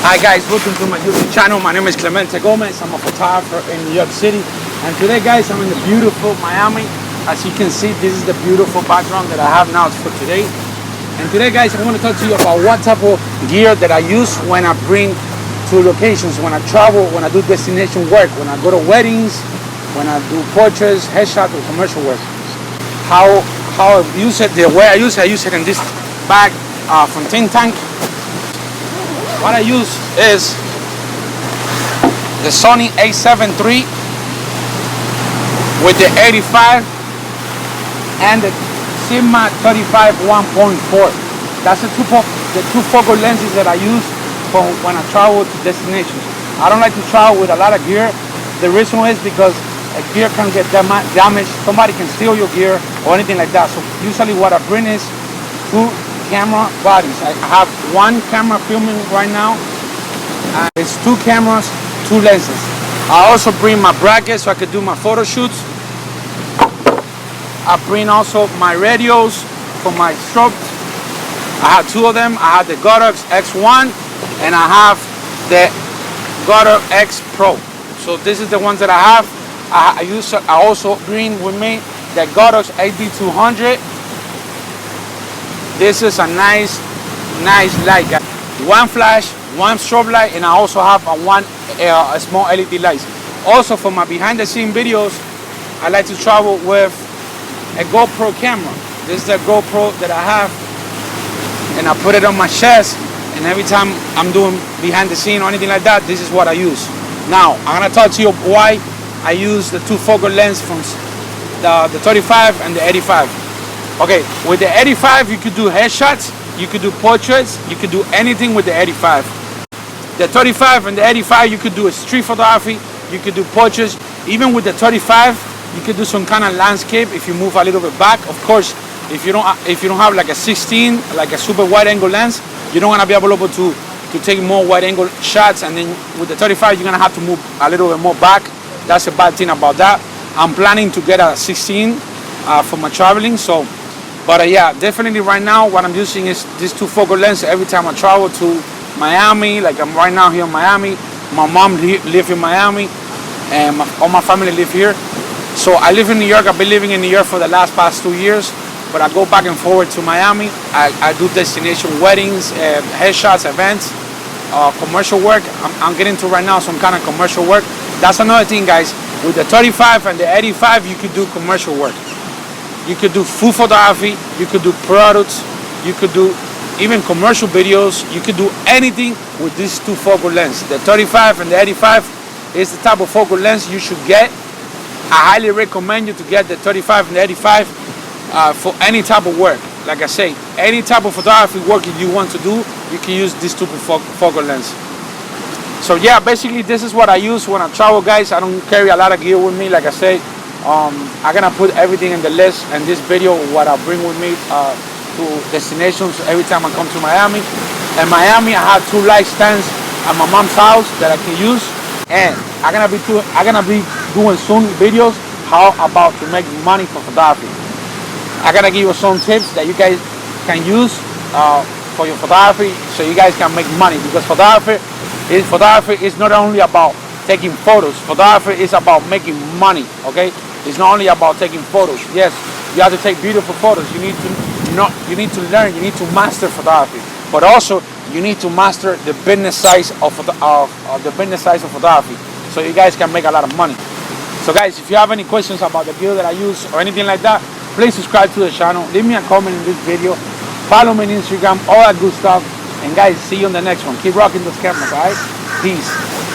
Hi guys, welcome to my YouTube channel. My name is Clemente Gomez. I'm a photographer in New York City. And today guys, I'm in the beautiful Miami. As you can see, this is the beautiful background that I have now for today. And today guys, I want to talk to you about what type of gear that I use when I bring to locations, when I travel, when I do destination work, when I go to weddings, when I do portraits, headshot, or commercial work. How I use it, the way I use it in this bag from Think Tank. What I use is the Sony A7 III with the 85 and the Sigma 35 1.4. That's the two focal lenses that I use for when I travel to destinations. I don't like to travel with a lot of gear. The reason is because a gear can get damaged. Somebody can steal your gear or anything like that. So usually what I bring is two camera bodies. I have one camera filming right now, and it's two cameras, two lenses. I also bring my brackets so I could do my photo shoots. I bring also my radios for my strobe. I have two of them. I have the Godox X1 and I have the Godox X Pro. So this is the ones that I have. I also bring with me the Godox AD200. This is a nice light, guys. One flash, one strobe light, and I also have a small LED light. Also, for my behind-the-scene videos, I like to travel with a GoPro camera. This is the GoPro that I have, and I put it on my chest. And every time I'm doing behind-the-scene or anything like that, this is what I use. Now, I'm gonna talk to you why I use the two focal lens from the 35 and the 85. Okay, with the 85, you could do headshots, you could do portraits, you could do anything with the 85. The 35 and the 85, you could do a street photography, you could do portraits. Even with the 35, you could do some kind of landscape if you move a little bit back. Of course, if you don't have like a 16, like a super wide angle lens, you're not gonna be able to take more wide angle shots. And then with the 35, you're gonna have to move a little bit more back. That's a bad thing about that. I'm planning to get a 16 for my traveling. So. But yeah, definitely right now what I'm using is these two focal lenses every time I travel to Miami. Like I'm right now here in Miami. My mom lives in Miami, and all my family live here. So I live in New York. I've been living in New York for the past 2 years. But I go back and forth to Miami. I do destination weddings, headshots, events, commercial work. I'm getting to right now some kind of commercial work. That's another thing, guys. With the 35 and the 85, you could do commercial work. You could do food photography, you could do products, you could do even commercial videos, you could do anything with these two focal lenses. The 35 and the 85 is the type of focal lens you should get. I highly recommend you to get the 35 and the 85 for any type of work. Like I say, any type of photography work you want to do, you can use these two focal lenses. So yeah, basically this is what I use when I travel, guys. I don't carry a lot of gear with me, like I say. I'm gonna put everything in the list and this video, what I bring with me to destinations every time I come to Miami. In Miami, I have two light stands at my mom's house that I can use, and I'm gonna be doing soon videos how about to make money from photography. I'm gonna give you some tips that you guys can use for your photography, so you guys can make money, because photography is not only about taking photos. Photography is about making money. Okay. It's not only about taking photos. Yes, you have to take beautiful photos. You need to learn. You need to master photography, but also you need to master the business side of photography, so you guys can make a lot of money. So, guys, if you have any questions about the gear that I use or anything like that, please subscribe to the channel. Leave me a comment in this video. Follow me on Instagram. All that good stuff. And guys, see you on the next one. Keep rocking those cameras. All right. Peace.